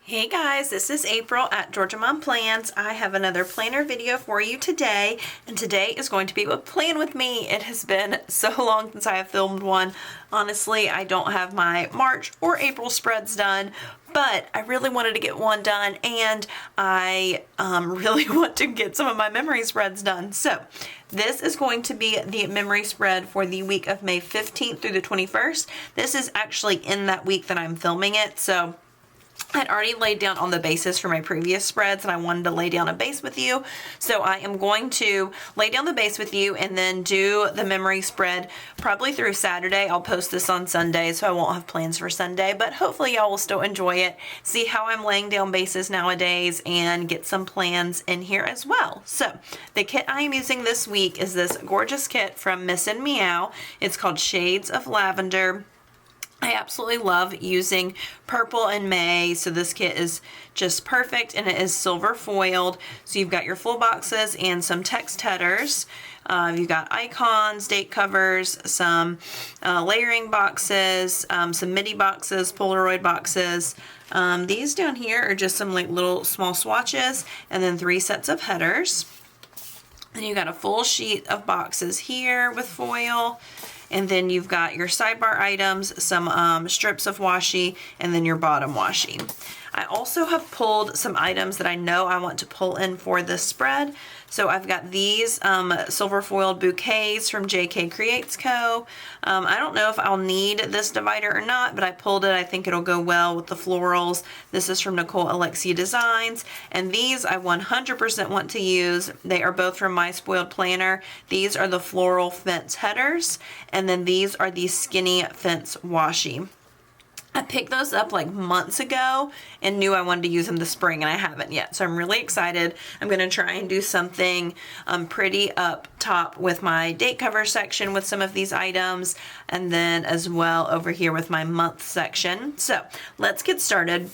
Hey guys, this is April at Georgia Mom Plans. I have another planner video for you today, and today is going to be with Plan With Me. It has been so long since I have filmed one. Honestly, I don't have my March or April spreads done, but I really wanted to get one done, and I really want to get some of my memory spreads done. So this is going to be the memory spread for the week of May 15th through the 21st. This is actually in that week that I'm filming it, so I'd already laid down on the basis for my previous spreads, and I wanted to lay down a base with you. So I am going to lay down the base with you and then do the memory spread probably through Saturday. I'll post this on Sunday, so I won't have plans for Sunday, but hopefully y'all will still enjoy it, see how I'm laying down bases nowadays, and get some plans in here as well. So the kit I am using this week is this gorgeous kit from Miss and Meow. It's called Shades of Lavender. I absolutely love using purple in May, so this kit is just perfect, and it is silver foiled. So you've got your full boxes and some text headers. You've got icons, date covers, some layering boxes, some MIDI boxes, Polaroid boxes. These down here are just some like little small swatches, and then 3 sets of headers. Then you got a full sheet of boxes here with foil. And then you've got your sidebar items, some strips of washi, and then your bottom washi. I also have pulled some items that I know I want to pull in for this spread. So I've got these silver foiled bouquets from JK Creates Co. I don't know if I'll need this divider or not, but I pulled it. I think it'll go well with the florals. This is from Nicole Alexia Designs, and these I 100% want to use. They are both from My Spoiled Planner. These are the floral fence headers, and then these are the skinny fence washi. I picked those up like months ago and knew I wanted to use them this spring, and I haven't yet. So I'm really excited. I'm going to try and do something pretty up top with my date cover section with some of these items, and then as well over here with my month section. So let's get started.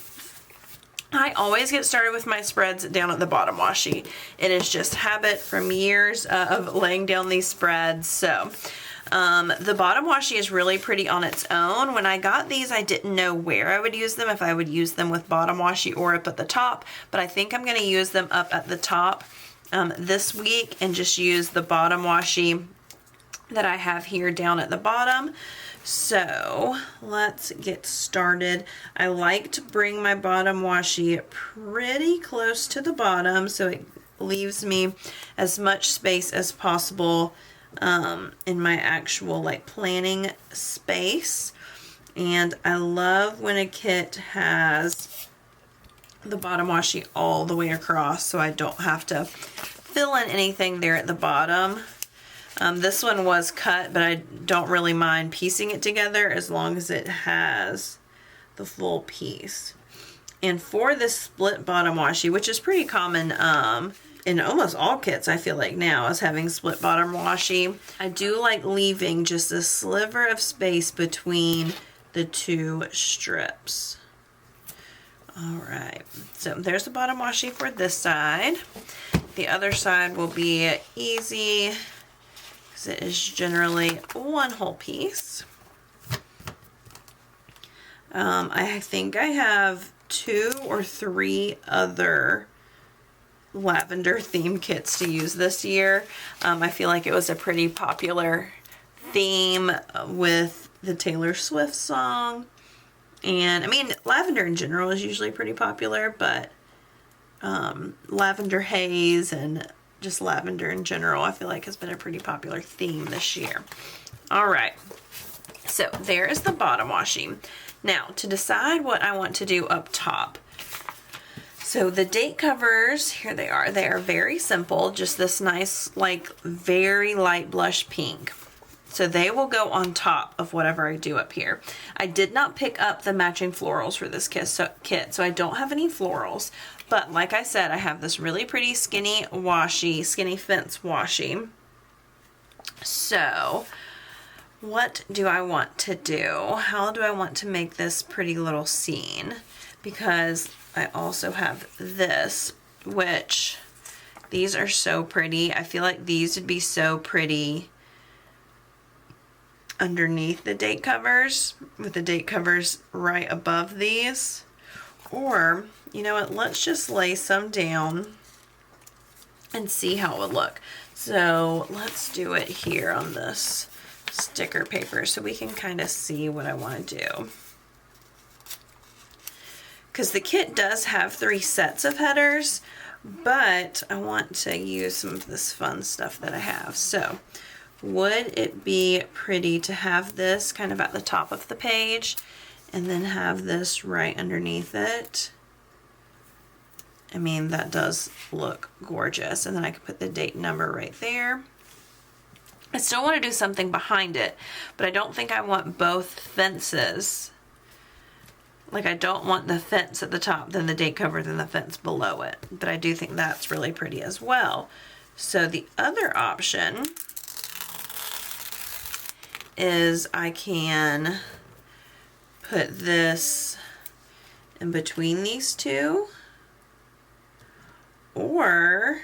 I always get started with my spreads down at the bottom washi. It is just habit from years of laying down these spreads. So the bottom washi is really pretty on its own. When I got these, I didn't know where I would use them, if I would use them with bottom washi or up at the top, but I think I'm going to use them up at the top this week and just use the bottom washi that I have here down at the bottom. So let's get started. I like to bring my bottom washi pretty close to the bottom so it leaves me as much space as possible in my actual like planning space. And I love when a kit has the bottom washi all the way across so I don't have to fill in anything there at the bottom. This one was cut, but I don't really mind piecing it together as long as it has the full piece. And for this split bottom washi, which is pretty common in almost all kits, I feel like now, is having split bottom washi, I do like leaving just a sliver of space between the 2 strips. Alright, so there's the bottom washi for this side. The other side will be easy because it is generally one whole piece. I think I have 2 or 3 other lavender theme kits to use this year. I feel like it was a pretty popular theme with the Taylor Swift song, and I mean lavender in general is usually pretty popular, but lavender haze and just lavender in general I feel like has been a pretty popular theme this year. Alright, so there is the bottom washi. Now to decide what I want to do up top. So the date covers, here they are. They are very simple, just this nice, like, very light blush pink. So they will go on top of whatever I do up here. I did not pick up the matching florals for this kit, so I don't have any florals. But like I said, I have this really pretty skinny washi, skinny fence washi. So what do I want to do? How do I want to make this pretty little scene? Because I also have this, which these are so pretty. I feel like these would be so pretty underneath the date covers, with the date covers right above these. Or, you know what, let's just lay some down and see how it would look. So let's do it here on this sticker paper so we can kind of see what I want to do. Because the kit does have 3 sets of headers, but I want to use some of this fun stuff that I have. So would it be pretty to have this kind of at the top of the page and then have this right underneath it? I mean, that does look gorgeous. And then I could put the date number right there. I still want to do something behind it, but I don't think I want both fences. Like, I don't want the fence at the top, then the date cover, then the fence below it. But I do think that's really pretty as well. So the other option is I can put this in between these two. Or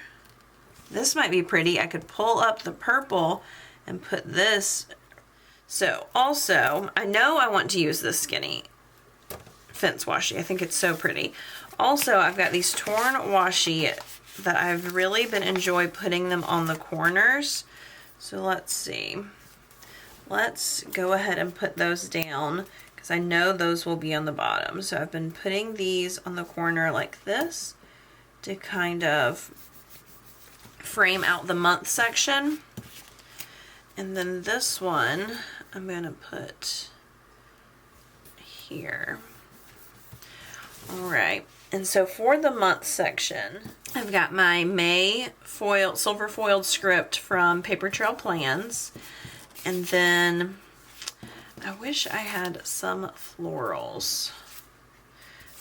this might be pretty. I could pull up the purple and put this. So also, I know I want to use this skinny fence washi. I think it's so pretty. Also, I've got these torn washi that I've really been enjoying putting them on the corners. So let's see. Let's go ahead and put those down because I know those will be on the bottom. So I've been putting these on the corner like this to kind of frame out the month section. And then this one I'm going to put here. All right, and so for the month section, I've got my May foil, silver foiled script from Paper Trail Plans. And then I wish I had some florals.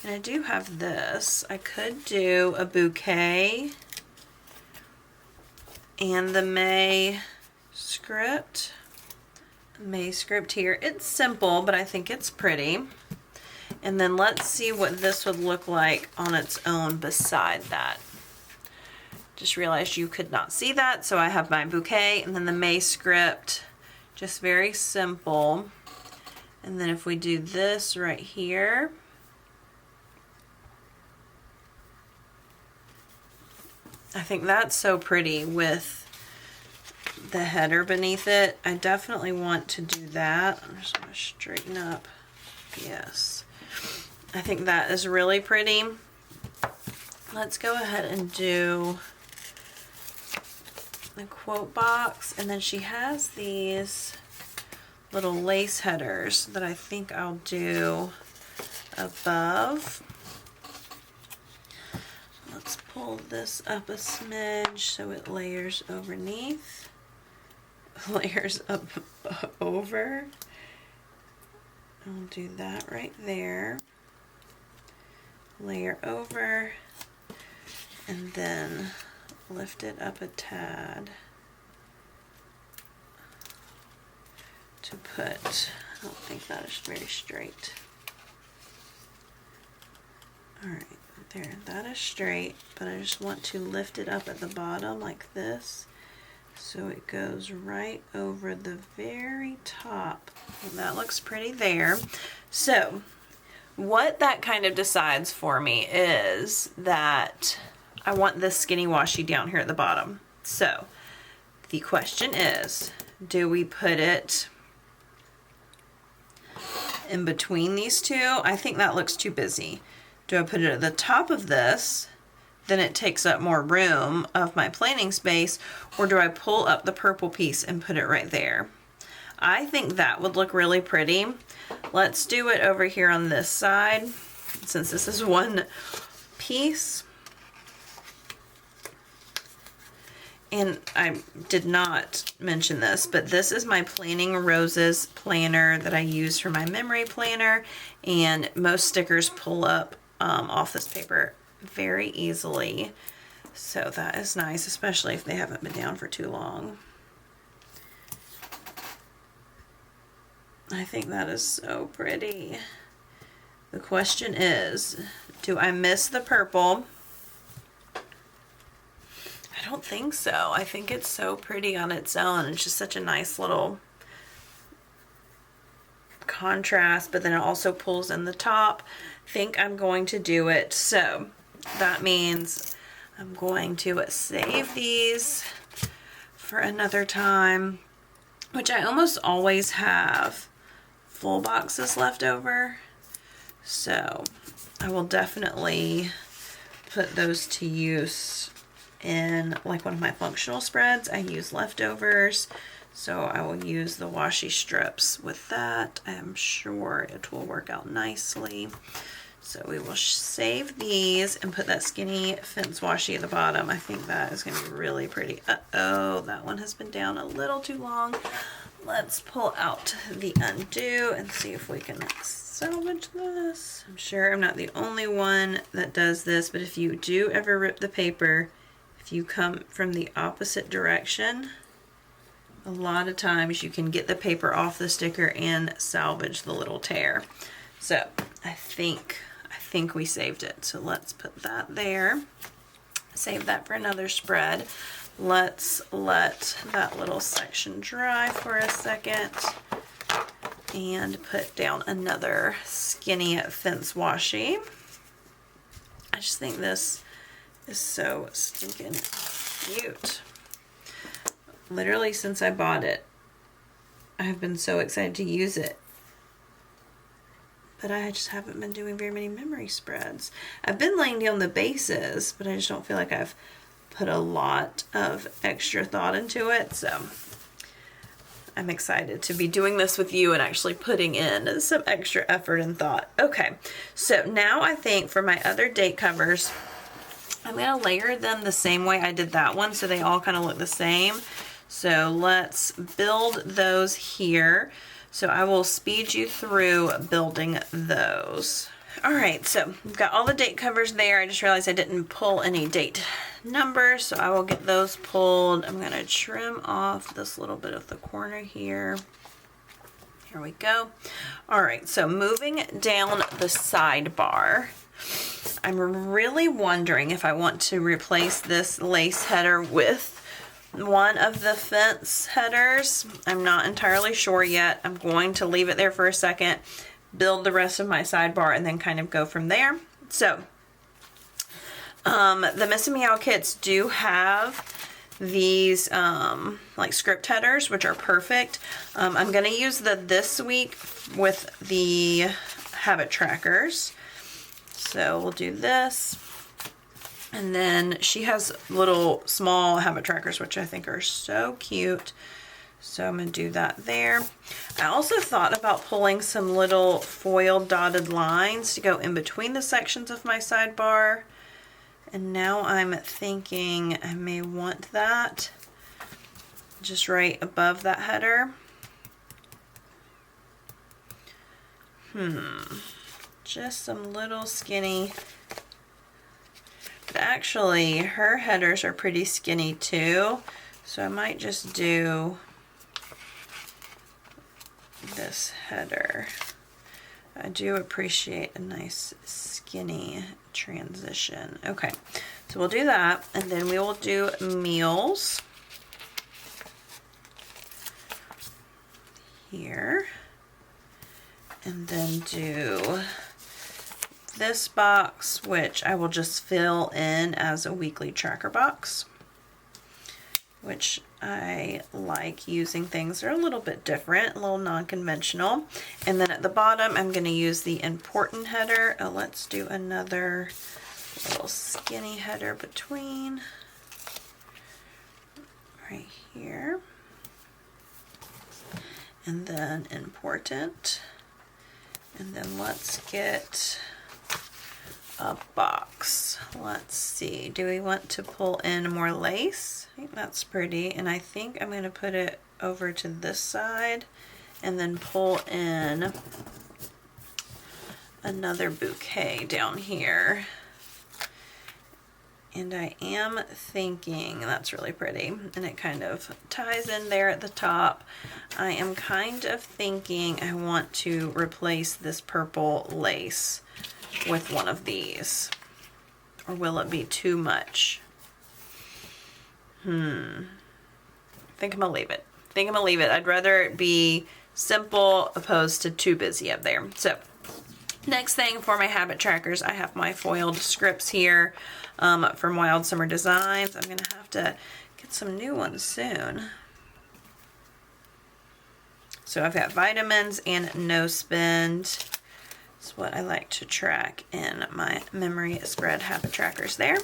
And I do have this. I could do a bouquet and the May script. May script here. It's simple, but I think it's pretty. And then let's see what this would look like on its own beside that. Just realized you could not see that, so I have my bouquet and then the May script. Just very simple. And then if we do this right here, I think that's so pretty with the header beneath it. I definitely want to do that. I'm just going to straighten up. Yes. I think that is really pretty. Let's go ahead and do the quote box. And then she has these little lace headers that I think I'll do above. Let's pull this up a smidge so it layers underneath. Layers up over. I'll do that right there. Layer over. And then lift it up a tad to put, I don't think that is very straight. Alright, there, that is straight, but I just want to lift it up at the bottom like this so it goes right over the very top. And that looks pretty there. So what that kind of decides for me is that I want this skinny washi down here at the bottom. So the question is, do we put it in between these two? I think that looks too busy. Do I put it at the top of this? Then it takes up more room of my planning space. Or do I pull up the purple piece and put it right there? I think that would look really pretty. Let's do it over here on this side, since this is one piece. And I did not mention this, but this is my Planning Roses planner that I use for my memory planner, and most stickers pull up off this paper very easily. So that is nice, especially if they haven't been down for too long. I think that is so pretty. The question is, do I miss the purple? I don't think so. I think it's so pretty on its own. It's just such a nice little contrast, but then it also pulls in the top. Think I'm going to do it. So that means I'm going to save these for another time, which I almost always have full boxes left over. So I will definitely put those to use in like one of my functional spreads. I use leftovers, so I will use the washi strips with that. I am sure it will work out nicely. So we will save these and put that skinny fence washi at the bottom. I think that is going to be really pretty. Uh-oh, that one has been down a little too long. Let's pull out the undo and see if we can salvage this. I'm sure I'm not the only one that does this, but if you do ever rip the paper, if you come from the opposite direction, a lot of times you can get the paper off the sticker and salvage the little tear. So I think we saved it. So let's put that there. Save that for another spread. Let's let that little section dry for a second and put down another skinny fence washi. I just think this is so stinking cute. Literally since I bought it, I've been so excited to use it. But I just haven't been doing very many memory spreads. I've been laying down the bases, but I just don't feel like I've put a lot of extra thought into it. So I'm excited to be doing this with you and actually putting in some extra effort and thought. Okay, so now I think for my other date covers, I'm going to layer them the same way I did that one, so they all kind of look the same. So let's build those here. So I will speed you through building those. All right, so we've got all the date covers there. I just realized I didn't pull any date numbers, so I will get those pulled. I'm gonna trim off this little bit of the corner here. Here we go. All right, so moving down the sidebar, I'm really wondering if I want to replace this lace header with one of the fence headers. I'm not entirely sure yet. I'm going to leave it there for a second, build the rest of my sidebar, and then kind of go from there. So the Miss and Meow kits do have these like script headers, which are perfect. I'm going to use the this week with the habit trackers. So we'll do this. And then she has little small habit trackers, which I think are so cute. So I'm going to do that there. I also thought about pulling some little foil dotted lines to go in between the sections of my sidebar. And now I'm thinking I may want that just right above that header. Just some little skinny. But actually, her headers are pretty skinny too. So I might just do this header. I do appreciate a nice skinny transition. Okay, so we'll do that, and then we will do meals here, and then do this box, which I will just fill in as a weekly tracker box, which I like using things that are a little bit different, a little non-conventional. And then at the bottom, I'm going to use the important header. Let's do another little skinny header between right here. And then important. And then let's get a box. Let's see, do we want to pull in more lace? I think that's pretty, and I think I'm going to put it over to this side and then pull in another bouquet down here. And I am thinking, that's really pretty, and it kind of ties in there at the top. I am kind of thinking I want to replace this purple lace with one of these. Or will it be too much? I think I'm gonna leave it. I'd rather it be simple opposed to too busy up there. So next thing for my habit trackers, I have my foiled scripts here from Wild Summer Designs. I'm gonna have to get some new ones soon. So I've got vitamins and no spend. That's what I like to track in my memory spread habit trackers there.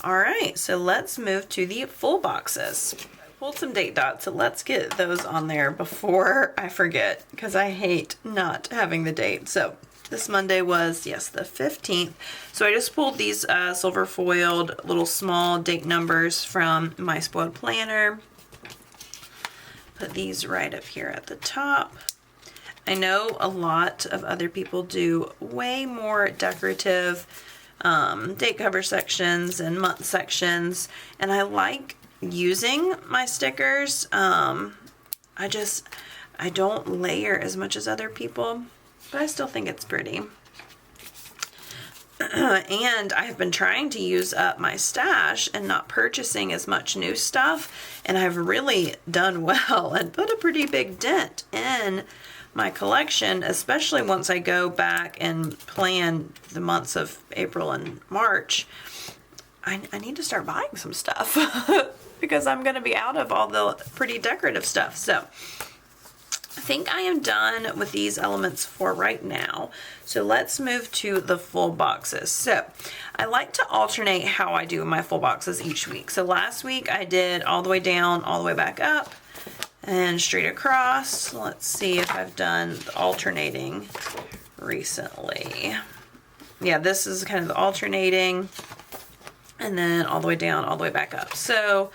All right, so let's move to the full boxes. I pulled some date dots, so let's get those on there before I forget, because I hate not having the date. So this Monday was, yes, the 15th. So I just pulled these silver foiled little small date numbers from my spoiled planner. Put these right up here at the top. I know a lot of other people do way more decorative date cover sections and month sections, and I like using my stickers. I don't layer as much as other people, but I still think it's pretty. And I have been trying to use up my stash and not purchasing as much new stuff, and I've really done well and put a pretty big dent in my collection, especially once I go back and plan the months of April and March. I need to start buying some stuff because I'm going to be out of all the pretty decorative stuff. So I think I am done with these elements for right now. So let's move to the full boxes. So I like to alternate how I do my full boxes each week. So last week I did all the way down, all the way back up, and straight across. Let's see if I've done the alternating recently. Yeah, this is kind of the alternating, and then all the way down, all the way back up. So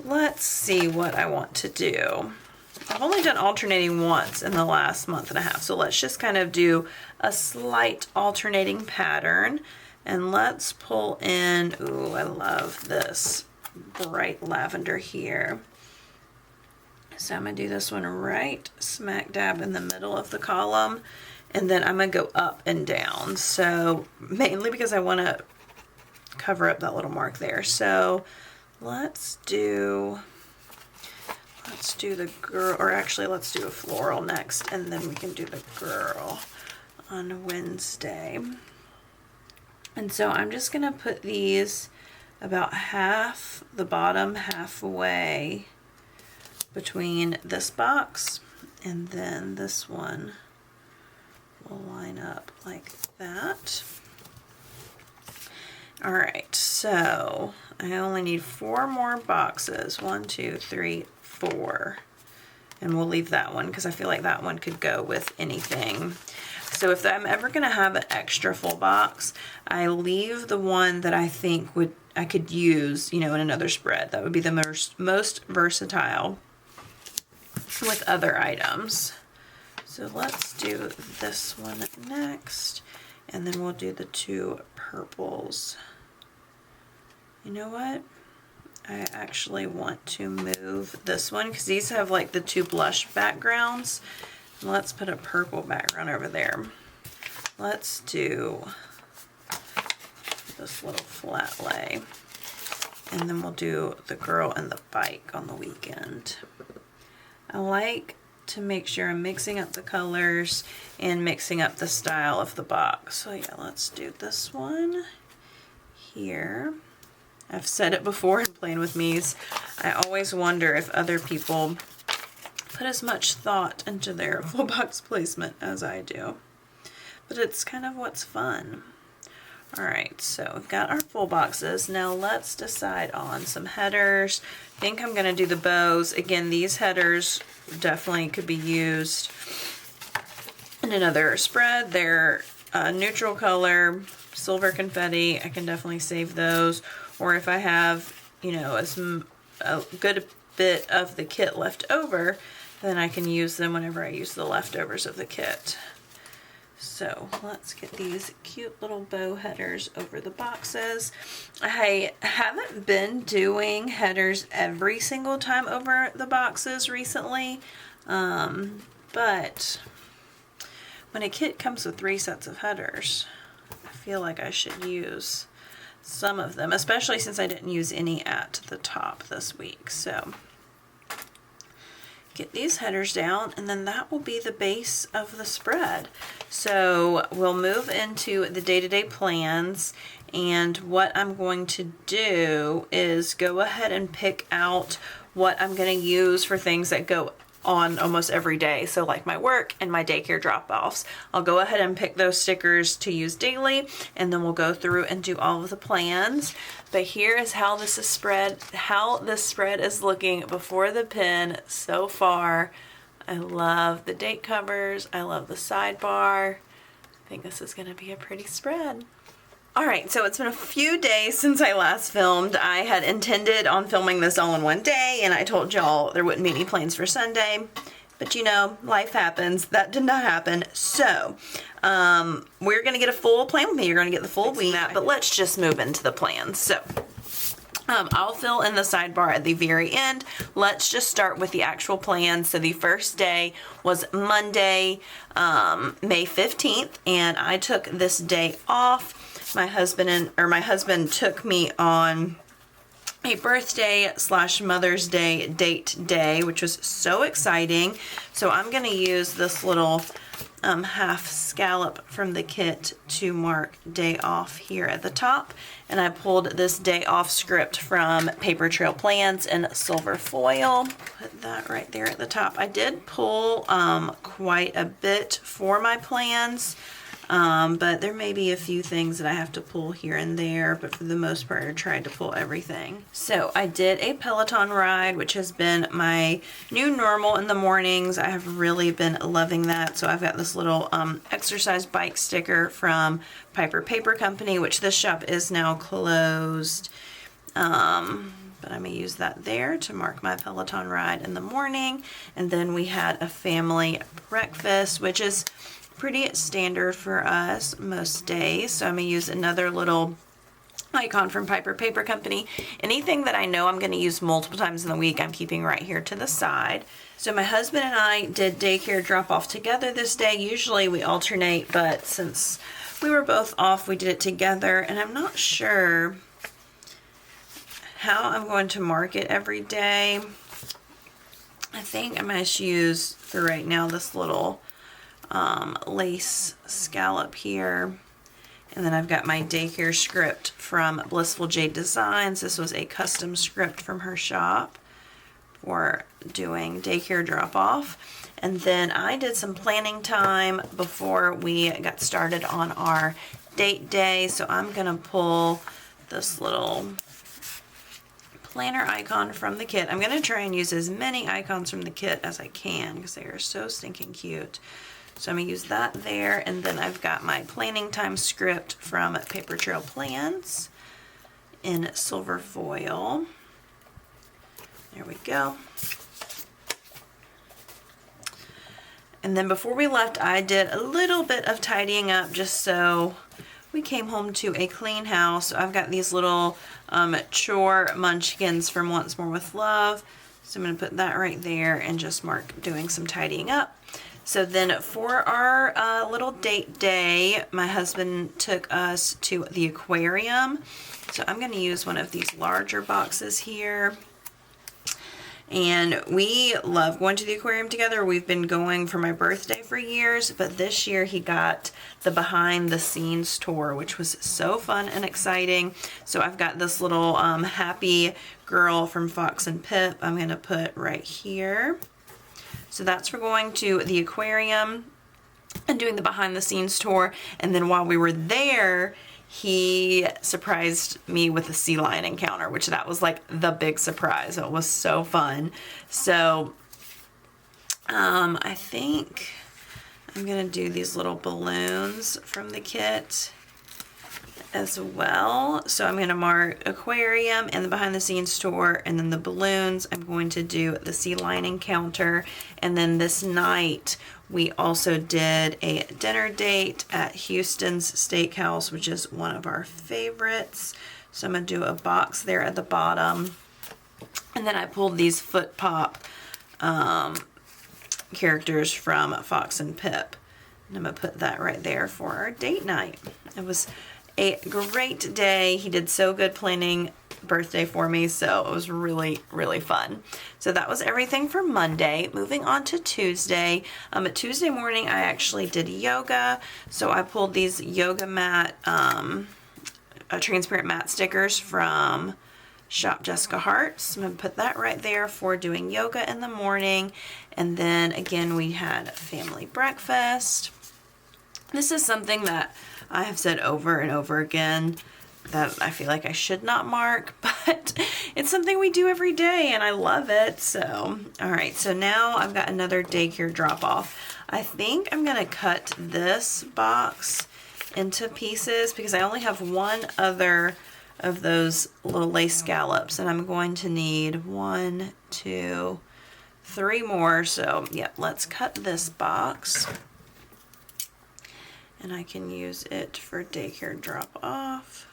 let's see what I want to do. I've only done alternating once in the last month and a half, so let's just kind of do a slight alternating pattern, and let's pull in, ooh, I love this bright lavender here. So I'm going to do this one right smack dab in the middle of the column, and then I'm going to go up and down. So mainly because I want to cover up that little mark there. So let's do the girl, or actually let's do a floral next, and then we can do the girl on Wednesday. And so I'm just going to put these about half the bottom halfway between this box, and then this one will line up like that. All right, so I only need 4 more boxes. 1, 2, 3, 4. And we'll leave that one because I feel like that one could go with anything. So if I'm ever going to have an extra full box, I leave the one that I think I could use, in another spread. That would be the most versatile with other items. So let's do this one next, and then we'll do the 2 purples. You know what? I actually want to move this one because these have like the 2 blush backgrounds. Let's put a purple background over there. Let's do this little flat lay, and then we'll do the girl and the bike on the weekend. I like to make sure I'm mixing up the colors and mixing up the style of the box. So yeah, let's do this one here. I've said it before in Playing with Me's. I always wonder if other people put as much thought into their full box placement as I do. But it's kind of what's fun. Alright, so we've got our full boxes. Now let's decide on some headers. I think I'm going to do the bows. Again, these headers definitely could be used in another spread. They're neutral color, silver confetti. I can definitely save those. Or if I have, a good bit of the kit left over, then I can use them whenever I use the leftovers of the kit. So let's get these cute little bow headers over the boxes. I haven't been doing headers every single time over the boxes recently, but when a kit comes with 3 sets of headers, I feel like I should use some of them, especially since I didn't use any at the top this week. So get these headers down, and then that will be the base of the spread. So we'll move into the day-to-day plans, and what I'm going to do is go ahead and pick out what I'm going to use for things that go on almost every day. So like my work and my daycare drop-offs. I'll go ahead and pick those stickers to use daily, and then we'll go through and do all of the plans. But here is how this is how this spread is looking before the pin so far. I love the date covers. I love the sidebar. I think this is going to be a pretty spread. Alright, so it's been a few days since I last filmed. I had intended on filming this all in one day, and I told y'all there wouldn't be any plans for Sunday. But you know, life happens. That did not happen. So, we're going to get a full plan with me. You're going to get the full week. But let's just move into the plans. So, I'll fill in the sidebar at the very end. Let's just start with the actual plan. So the first day was Monday, May 15th, and I took this day off. My husband took me on a birthday / Mother's Day date day, which was so exciting. So I'm going to use this little half scallop from the kit to mark day off here at the top. And I pulled this day off script from Paper Trail Plans in silver foil. Put that right there at the top. I did pull quite a bit for my plans. But there may be a few things that I have to pull here and there, but for the most part I tried to pull everything. So I did a Peloton ride, which has been my new normal in the mornings. I have really been loving that. So I've got this little exercise bike sticker from Piper Paper Company, which this shop is now closed. But I'm going to use that there to mark my Peloton ride in the morning. And then we had a family breakfast, which is pretty standard for us most days. So I'm going to use another little icon from Piper Paper Company. Anything that I know I'm going to use multiple times in the week, I'm keeping right here to the side. So my husband and I did daycare drop off together this day. Usually we alternate, but since we were both off, we did it together. And I'm not sure how I'm going to mark it every day. I think I'm going to use, for right now, this little lace scallop here. And then I've got my daycare script from Blissful Jayde Designs. This was a custom script from her shop for doing daycare drop off. And then I did some planning time before we got started on our date day. So I'm going to pull this little planner icon from the kit. I'm going to try and use as many icons from the kit as I can because they are so stinking cute. So I'm going to use that there, and then I've got my planning time script from Paper Trail Plans in silver foil. There we go. And then before we left, I did a little bit of tidying up just so we came home to a clean house. So I've got these little chore munchkins from Once More with Love. So I'm going to put that right there and just mark doing some tidying up. So then for our little date day, my husband took us to the aquarium. So I'm going to use one of these larger boxes here. And we love going to the aquarium together. We've been going for my birthday for years, but this year he got the behind the scenes tour, which was so fun and exciting. So I've got this little happy girl from Fox and Pip I'm going to put right here. So that's for going to the aquarium and doing the behind the scenes tour. And then while we were there, he surprised me with a sea lion encounter, which that was like the big surprise. It was so fun. So I think I'm going to do these little balloons from the kit as well. So I'm going to mark aquarium and the behind the scenes tour, and then the balloons. I'm going to do the sea lion encounter. And then this night we also did a dinner date at Houston's Steakhouse, which is one of our favorites. So I'm going to do a box there at the bottom. And then I pulled these foot pop characters from Fox and Pip. And I'm going to put that right there for our date night. It was a great day. He did so good planning birthday for me, so it was really, really fun. So that was everything for Monday. Moving on to Tuesday. Tuesday morning, I actually did yoga. So I pulled these yoga mat, transparent mat stickers from Shop Jessica Hart's. I'm going to put that right there for doing yoga in the morning. And then again, we had family breakfast. This is something that I have said over and over again that I feel like I should not mark, but it's something we do every day and I love it. So, all right, so now I've got another daycare drop off. I think I'm gonna cut this box into pieces because I only have one other of those little lace scallops and I'm going to need 1, 2, 3 more. So yeah, let's cut this box. And I can use it for daycare drop off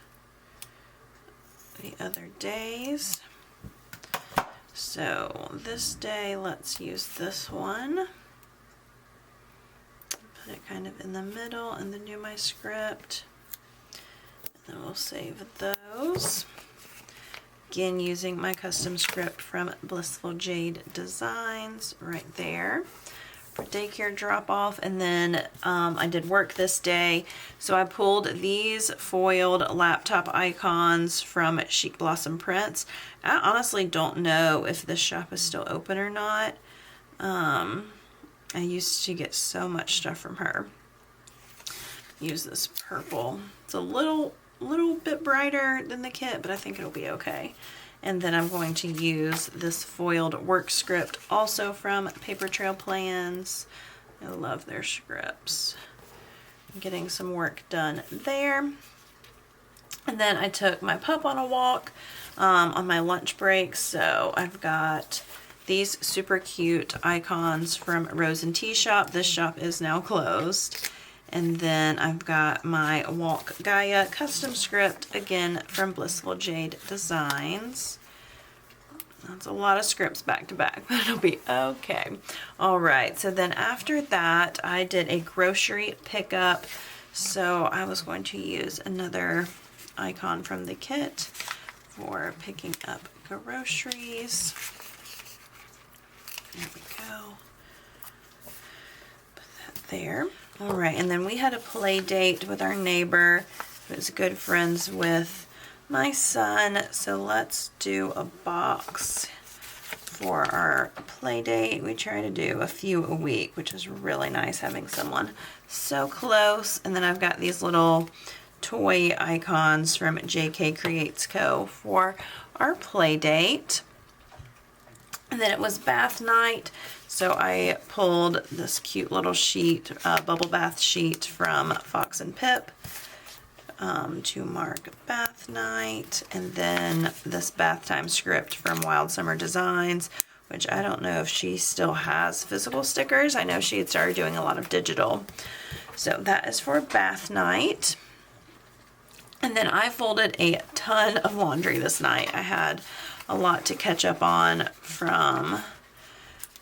the other days. So this day, let's use this one. Put it kind of in the middle and then do my script. And then we'll save those. Again, using my custom script from Blissful Jayde Designs right there for daycare drop off. And then I did work this day, so I pulled these foiled laptop icons from Chic Blossom Prints. I honestly don't know if this shop is still open or not. I used to get so much stuff from her. Use this purple. It's a little bit brighter than the kit, but I think it'll be okay. And then I'm going to use this foiled work script also from Paper Trail Plans. I love their scripts. I'm getting some work done there. And then I took my pup on a walk on my lunch break. So I've got these super cute icons from Rose and Tea Shop. This shop is now closed. And then I've got my Walk Gaia custom script, again from Blissful Jayde Designs. That's a lot of scripts back to back, but it'll be okay. All right, so then after that, I did a grocery pickup. So I was going to use another icon from the kit for picking up groceries. There we go. Put that there. All right, and then we had a play date with our neighbor who is good friends with my son. So let's do a box for our play date. We try to do a few a week, which is really nice having someone so close. And then I've got these little toy icons from JK Creates Co. for our play date. And then it was bath night. So I pulled this cute little sheet, bubble bath sheet from Fox and Pip to mark bath night. And then this bath time script from Wild Summer Designs, which I don't know if she still has physical stickers. I know she had started doing a lot of digital. So that is for bath night. And then I folded a ton of laundry this night. I had a lot to catch up on from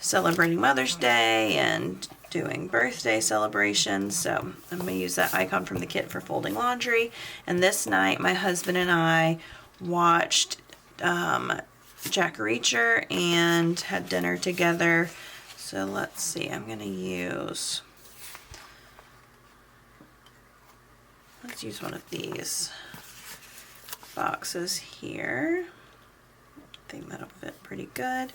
celebrating Mother's Day and doing birthday celebrations. So I'm going to use that icon from the kit for folding laundry. And this night, my husband and I watched Jack Reacher and had dinner together. So let's see, I'm going to use, let's use one of these boxes here. I think that'll fit pretty good.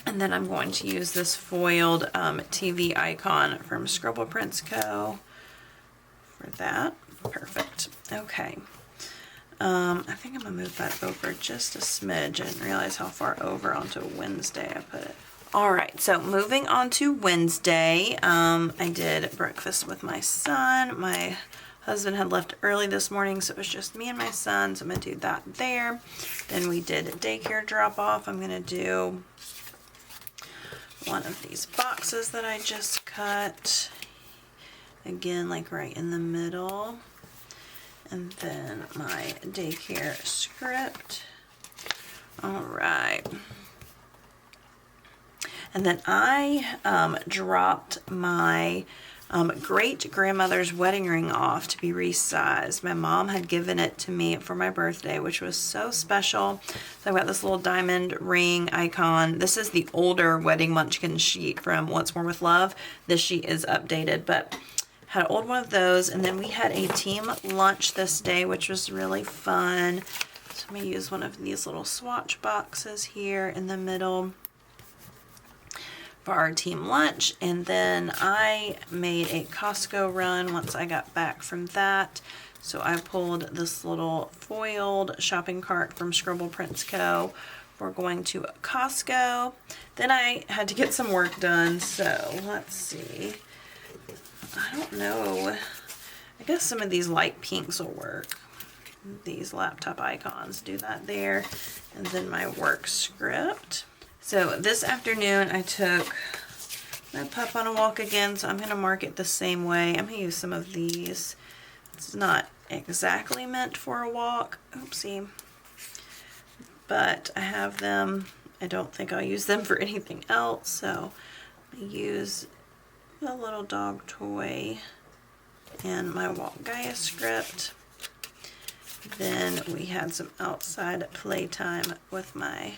And then I'm going to use this foiled TV icon from Scribble Prints Co. for that. Perfect. Okay. I think I'm going to move that over just a smidge. I didn't realize how far over onto Wednesday I put it. All right, so moving on to Wednesday, I did breakfast with my son. My husband had left early this morning, so it was just me and my son, so I'm going to do that there. Then we did a daycare drop-off. I'm going to do one of these boxes that I just cut. Again, like right in the middle. And then my daycare script. All right. And then I dropped my great grandmother's wedding ring off to be resized. My mom had given it to me for my birthday, which was so special. So I've got this little diamond ring icon. This is the older wedding munchkin sheet from Once More with Love. This sheet is updated, but had an old one of those. And then we had a team lunch this day, which was really fun. So I'm going to use one of these little swatch boxes here in the middle for our team lunch. And then I made a Costco run once I got back from that. So I pulled this little foiled shopping cart from Scribble Prints Co. for going to Costco. Then I had to get some work done, so let's see. I don't know. I guess some of these light pinks will work. These laptop icons, do that there. And then my work script. So this afternoon I took my pup on a walk again, so I'm going to mark it the same way. I'm going to use some of these. It's not exactly meant for a walk. Oopsie. But I have them. I don't think I'll use them for anything else, so I use the little dog toy and my Walk Gaia script. Then we had some outside playtime with my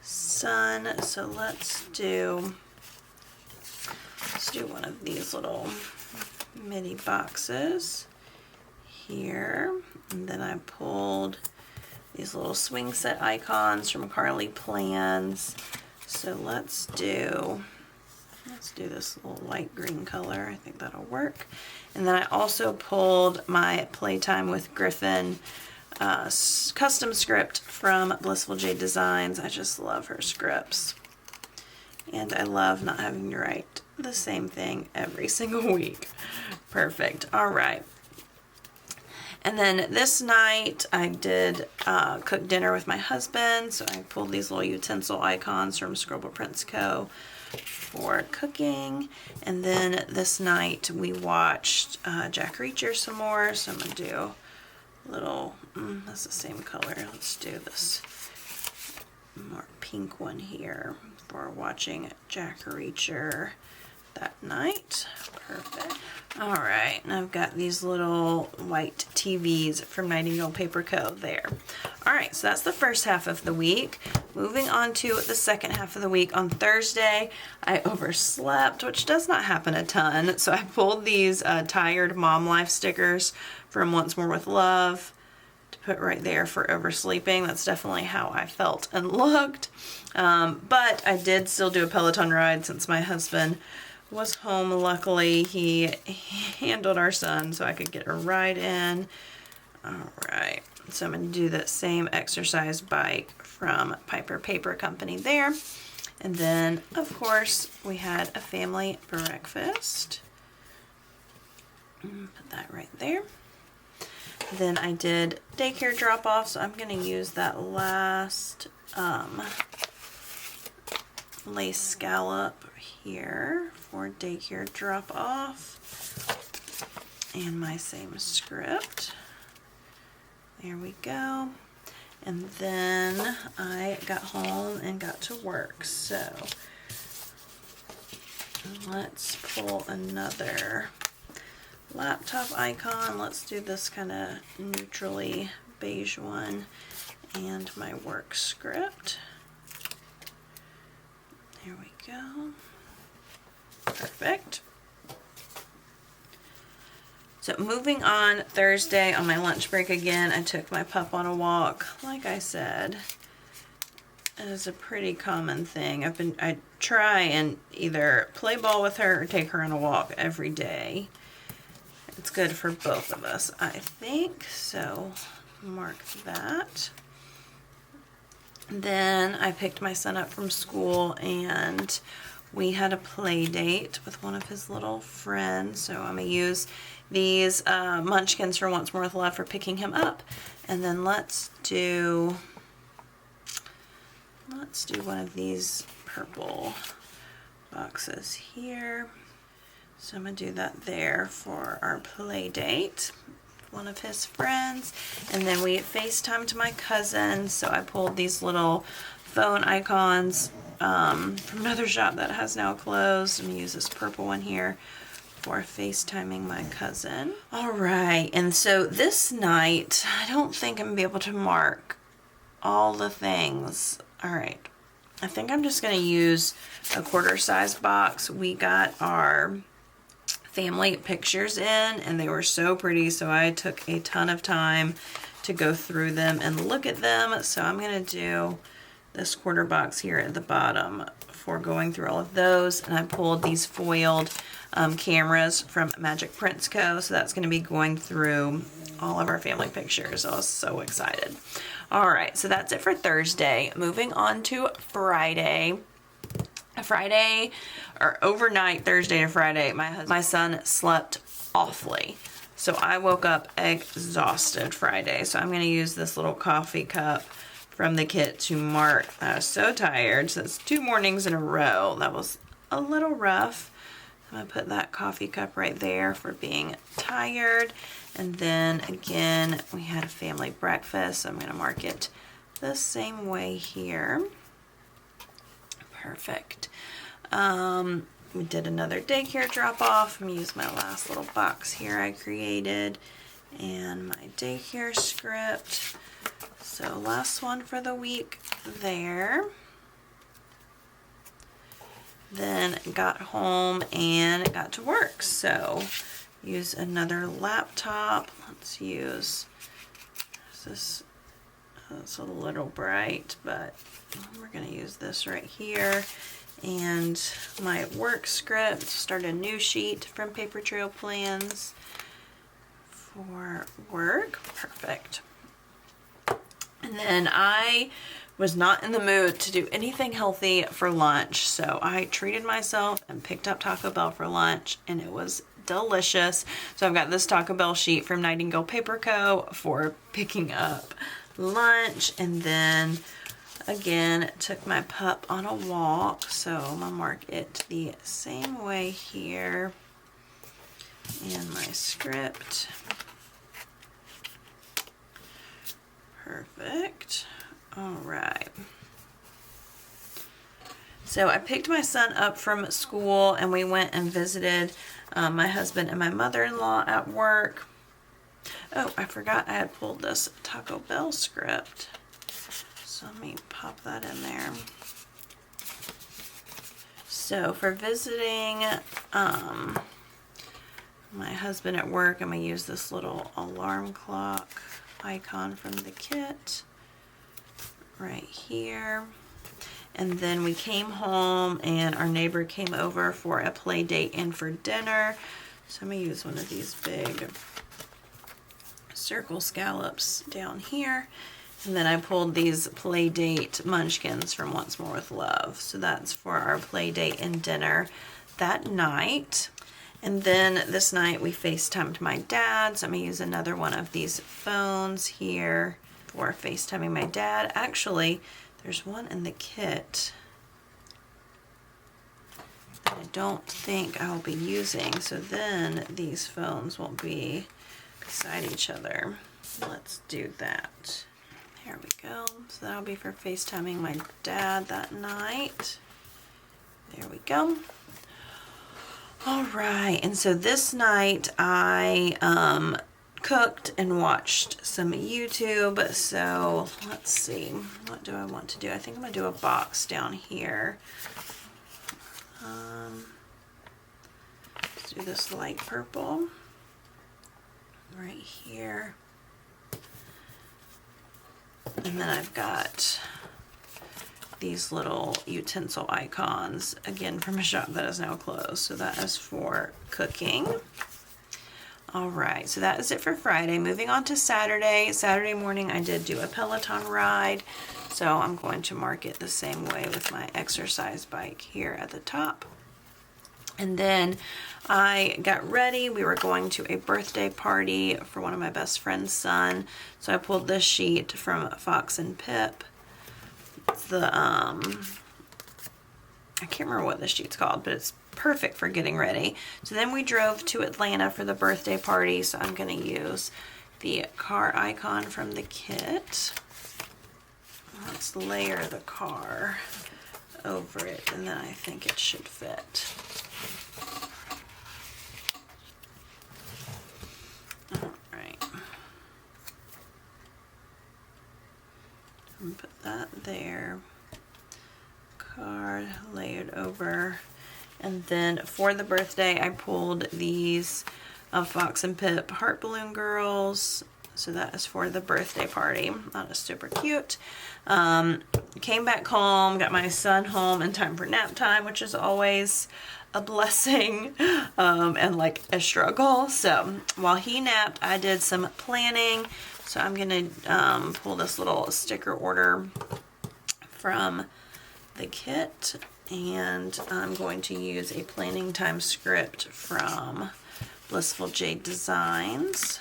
son, so let's do one of these little mini boxes here. And then I pulled these little swing set icons from Carly Plans. So let's do this little light green color. I think that'll work. And then I also pulled my Playtime with Griffin custom script from Blissful Jayde Designs. I just love her scripts. And I love not having to write the same thing every single week. Perfect. All right. And then this night I did cook dinner with my husband. So I pulled these little utensil icons from Scribble Prints Co. for cooking. And then this night we watched Jack Reacher some more. So I'm going to do a little, that's the same color. Let's do this more pink one here for watching Jack Reacher that night. Perfect. All right, and I've got these little white TVs from Nightingale Paper Co. there. All right, so that's the first half of the week. Moving on to the second half of the week. On Thursday, I overslept, which does not happen a ton. So I pulled these tired mom life stickers from Once More with Love to put right there for oversleeping. That's definitely how I felt and looked. But I did still do a Peloton ride since my husband was home. Luckily, he handled our son so I could get a ride in. All right, so I'm going to do that same exercise bike from Piper Paper Company there. And then, of course, we had a family breakfast. Put that right there. Then I did daycare drop-off, so I'm going to use that last lace scallop here for daycare drop-off. And my same script. There we go. And then I got home and got to work. So let's pull another laptop icon. Let's do this kind of neutrally beige one and my work script. There we go. Perfect. So moving on, Thursday on my lunch break again, I took my pup on a walk. Like I said, it is a pretty common thing. I try and either play ball with her or take her on a walk every day. It's good for both of us, I think. So mark that. Then I picked my son up from school and we had a play date with one of his little friends. So I'm going to use these munchkins for Once More with Love for picking him up. And then let's do one of these purple boxes here. So I'm going to do that there for our play date, one of his friends. And then we FaceTimed my cousin, so I pulled these little phone icons from another shop that has now closed. I'm going to use this purple one here for FaceTiming my cousin. All right, and so this night, I don't think I'm gonna be able to mark all the things. All right, I think I'm just gonna use a quarter size box. We got our family pictures in and they were so pretty, so I took a ton of time to go through them and look at them. So I'm gonna do this quarter box here at the bottom for going through all of those, and I pulled these foiled cameras from Magic Prints Co. So that's gonna be going through all of our family pictures. I was so excited. All right, so that's it for Thursday. Moving on to Friday. Or overnight, Thursday to Friday, my son slept awfully. So I woke up exhausted Friday. So I'm gonna use this little coffee cup from the kit to mark. I was so tired. So it's 2 mornings in a row. That was a little rough. I'm gonna put that coffee cup right there for being tired. And then again, we had a family breakfast. So I'm gonna mark it the same way here. Perfect. We did another daycare drop off. I'm gonna use my last little box here I created and my daycare script. So last one for the week there. Then got home and got to work. So use another laptop. Let's use this. It's a little bright, but we're gonna use this right here. And my work script, start a new sheet from Paper Trail Plans for work. Perfect. And then I was not in the mood to do anything healthy for lunch, so I treated myself and picked up Taco Bell for lunch, and it was delicious. So I've got this Taco Bell sheet from Nightingale Paper Co. for picking up lunch, and then again took my pup on a walk, so I'm gonna mark it the same way here in my script. Perfect. All right, so I picked my son up from school and we went and visited my husband and my mother-in-law at work. Oh, I forgot I had pulled this Taco Bell script. So let me pop that in there. So for visiting my husband at work, I'm going to use this little alarm clock icon from the kit right here. And then we came home and our neighbor came over for a play date and for dinner. So I'm going to use one of these big circle scallops down here. And then I pulled these play date munchkins from Once More with Love. So that's for our play date and dinner that night. And then this night we FaceTimed my dad. So I'm going to use another one of these phones here for FaceTiming my dad. Actually, there's one in the kit that I don't think I'll be using. So then these phones won't be beside each other. Let's do that. There we go. So that'll be for FaceTiming my dad that night. There we go. All right, and so this night I cooked and watched some YouTube. So let's see, what do I want to do? I think I'm gonna do a box down here. Let's do this light purple right here. And then I've got these little utensil icons, again from a shop that is now closed. So that is for cooking. All right, so that is it for Friday. Moving on to Saturday. Saturday morning I did do a Peloton ride. So I'm going to mark it the same way with my exercise bike here at the top. And then I got ready. We were going to a birthday party for one of my best friend's son. So I pulled this sheet from Fox and Pip. It's the, I can't remember what this sheet's called, but it's perfect for getting ready. So then we drove to Atlanta for the birthday party. So I'm going to use the car icon from the kit. Let's layer the car over it, and then I think it should fit. there. Card, lay it over. And then for the birthday, I pulled these Fox and Pip Heart Balloon Girls. So that is for the birthday party. That is super cute. Came back home, got my son home in time for nap time, which is always a blessing and like a struggle. So while he napped, I did some planning. So I'm going to pull this little sticker order from the kit, and I'm going to use a planning time script from Blissful Jayde Designs.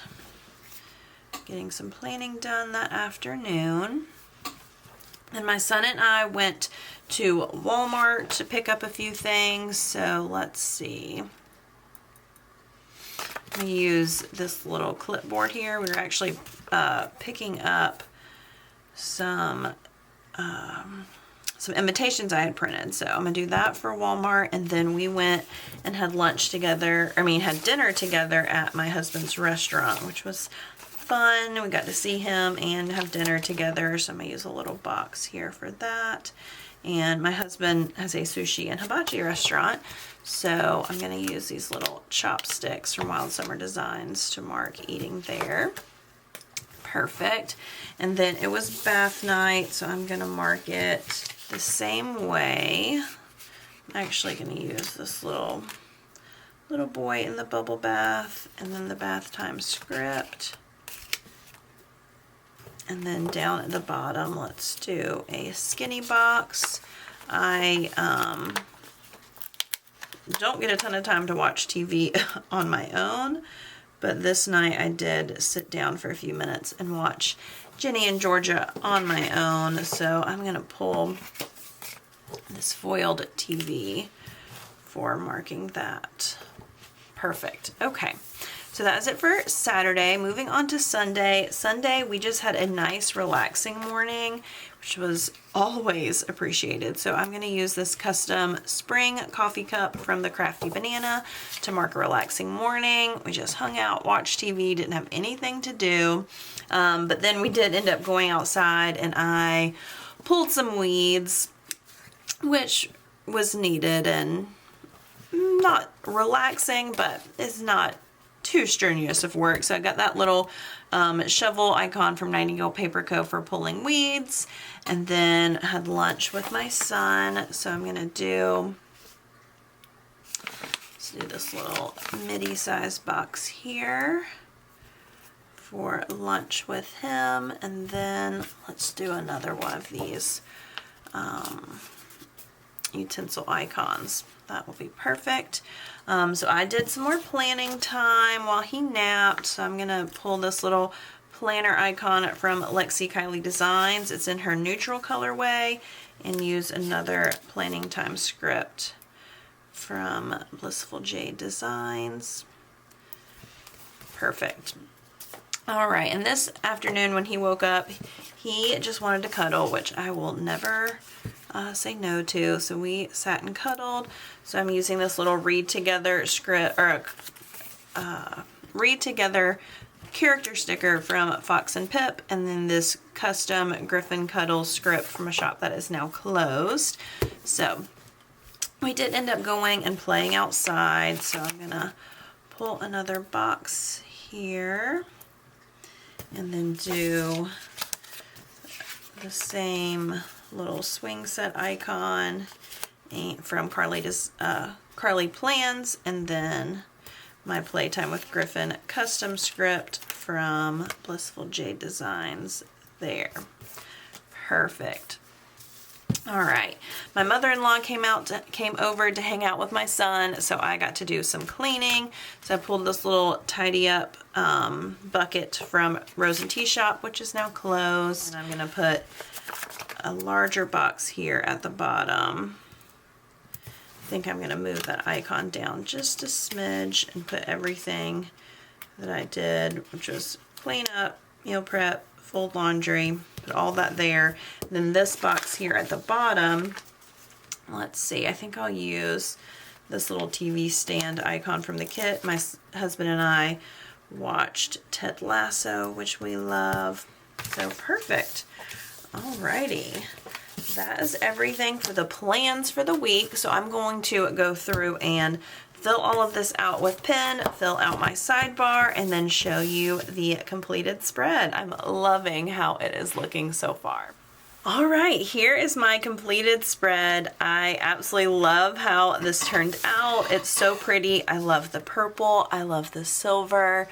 Getting some planning done that afternoon. And my son and I went to Walmart to pick up a few things. So let's see. We use this little clipboard here. We were actually picking up some invitations I had printed. So I'm gonna do that for Walmart, and then we went and had lunch together, had dinner together at my husband's restaurant, which was fun. We got to see him and have dinner together. So I'm gonna use a little box here for that. And my husband has a sushi and hibachi restaurant, so I'm gonna use these little chopsticks from Wild Summer Designs to mark eating there. Perfect. And then it was bath night, so I'm gonna mark it the same way. I'm actually going to use this little boy in the bubble bath, and then the bath time script. And then down at the bottom, let's do a skinny box. I don't get a ton of time to watch TV on my own, but this night I did sit down for a few minutes and watch Ginny and Georgia on my own. So I'm going to pull this foiled TV for marking that. Perfect. Okay. So that is it for Saturday. Moving on to Sunday. Sunday, we just had a nice relaxing morning, which was always appreciated. So I'm going to use this custom spring coffee cup from the Crafty Banana to mark a relaxing morning. We just hung out, watched TV, didn't have anything to do. But then we did end up going outside, and I pulled some weeds, which was needed and not relaxing, but it's not too strenuous of work. So I got that little shovel icon from Nightingale Paper Co. for pulling weeds, and then had lunch with my son. So I'm gonna do, let's do this little midi size box here for lunch with him, and then let's do another one of these utensil icons. That will be perfect. So I did some more planning time while he napped. So I'm gonna pull this little planner icon from Lexi Kylie Designs. It's in her neutral colorway, and use another planning time script from Blissful Jayde Designs. Perfect. All right, and this afternoon when he woke up, he just wanted to cuddle, which I will never say no to. So we sat and cuddled. So I'm using this little read together script, or read together character sticker from Fox and Pip, and then this custom Griffin Cuddle script from a shop that is now closed. So we did end up going and playing outside. So I'm gonna pull another box here, and then do the same little swing set icon from Carly Plans, and then my Playtime with Griffin custom script from Blissful Jayde Designs there. Perfect. All right, my mother-in-law came over to hang out with my son, so I got to do some cleaning. So I pulled this little tidy up bucket from Rose and Tea Shop, which is now closed. And I'm gonna put a larger box here at the bottom. I think I'm gonna move that icon down just a smidge and put everything that I did, which was clean up, meal prep, fold laundry, put all that there. And then this box here at the bottom, let's see, I think I'll use this little TV stand icon from the kit. My husband and I watched Ted Lasso, which we love. So perfect. Alrighty. That is everything for the plans for the week. So I'm going to go through and fill all of this out with pen, fill out my sidebar, and then show you the completed spread. I'm loving how it is looking so far. All right, here is my completed spread. I absolutely love how this turned out. It's so pretty. I love the purple. I love the silver.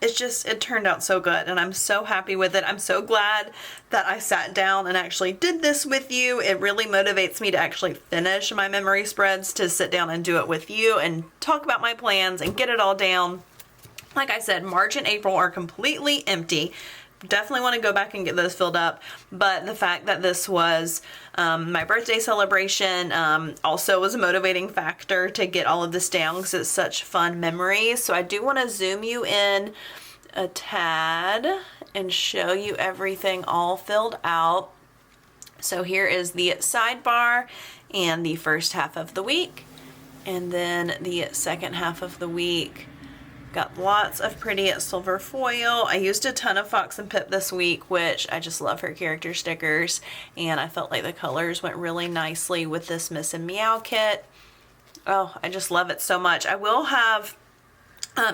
It turned out so good, and I'm so happy with it. I'm so glad that I sat down and actually did this with you. It really motivates me to actually finish my memory spreads, to sit down and do it with you and talk about my plans and get it all down. Like I said, March and April are completely empty. Definitely want to go back and get those filled up, but the fact that this was my birthday celebration also was a motivating factor to get all of this down, because it's such fun memories. So I do want to zoom you in a tad and show you everything all filled out. So here is the sidebar and the first half of the week, and then the second half of the week. Got lots of pretty silver foil. I used a ton of Fox and Pip this week, which I just love her character stickers, and I felt like the colors went really nicely with this Miss and Meow kit. Oh, I just love it so much. I will have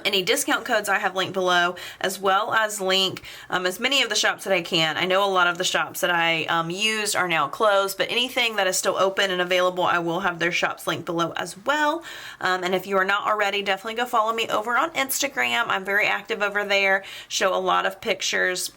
any discount codes I have linked below, as well as link as many of the shops that I can. I know a lot of the shops that I used are now closed, but anything that is still open and available, I will have their shops linked below as well. And if you are not already, definitely go follow me over on Instagram. I'm very active over there, show a lot of pictures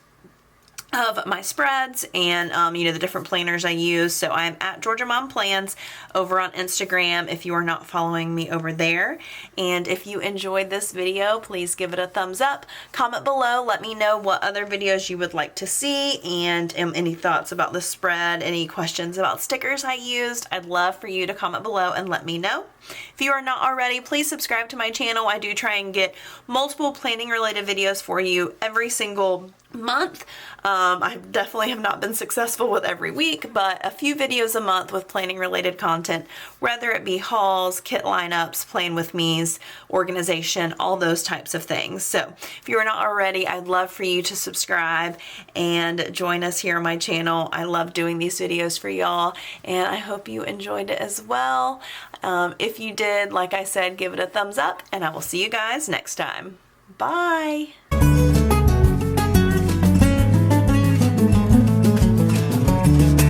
of my spreads and you know, the different planners I use. So I'm at Georgia Mom Plans over on Instagram if you are not following me over there. And if you enjoyed this video, please give it a thumbs up, comment below, let me know what other videos you would like to see, and any thoughts about the spread, any questions about stickers I used. I'd love for you to comment below and let me know. If you are not already, please subscribe to my channel. I do try and get multiple planning related videos for you every single month. I definitely have not been successful with every week, but a few videos a month with planning related content, whether it be hauls, kit lineups, plan with me's, organization, all those types of things. So if you are not already, I'd love for you to subscribe and join us here on my channel. I love doing these videos for y'all, and I hope you enjoyed it as well. If you did, like I said, give it a thumbs up, and I will see you guys next time. Bye!